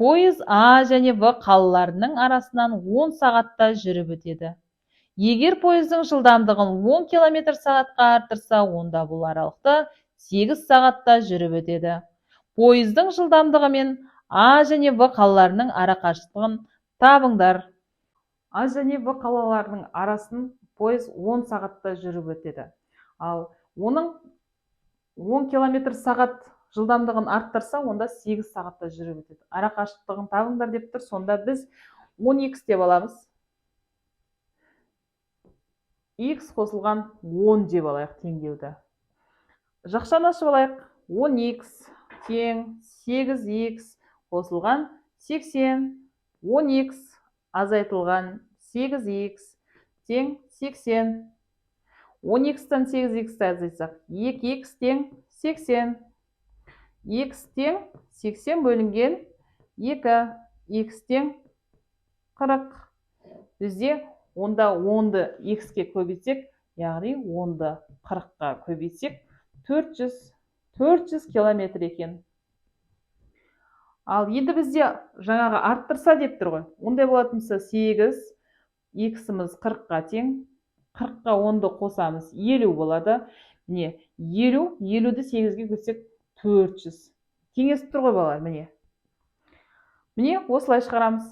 Пойыз А және В қалаларының арасынан 10 сағатта жүріп өтеді. Егер пойыздың жылдамдығын 10 км сағатқа арттырса, онда бұл аралықта 8 сағатта жүріп өтеді. Пойыздың жылдамдығы мен А және В қалаларының арақашықтығын табыңдар. А және В қалаларының арасын пойыз 10 сағатта жүріп өтеді. Ал оның 10 км сағат жылдамдығын арттырса, онда 8 сағатта жүріп өтеді. Арақашықтығын табыңдар деп тұр. Сонда біз 10х деп аламыз. Х қосылған 10 деп алайық теңдеуді. Жақшаны ашып алайық. 10х тең 8х қосылған 80. 10х азайтылған 8х тең 80. 10х-тан 8х-ті азайтсақ, 2х тең 80. Х тең 80 бөлінген 2. Х тең 40. Бізде онда 10-ды х-ке көбейтсек, яғни 10-ды 40-қа көбейтсек, 400 километр екен. Ал енді бізде жаңағы арттырса деп тұр ғой. Ондай болатын болса 8, х-іміз 40-қа тең. 40-қа 10-ды қосамыз, 50 болады. Міне, 50-ді 8-ге көшсек 400. Теңесіп тұр ғой балалар, міне. Міне, осылай шығарамыз.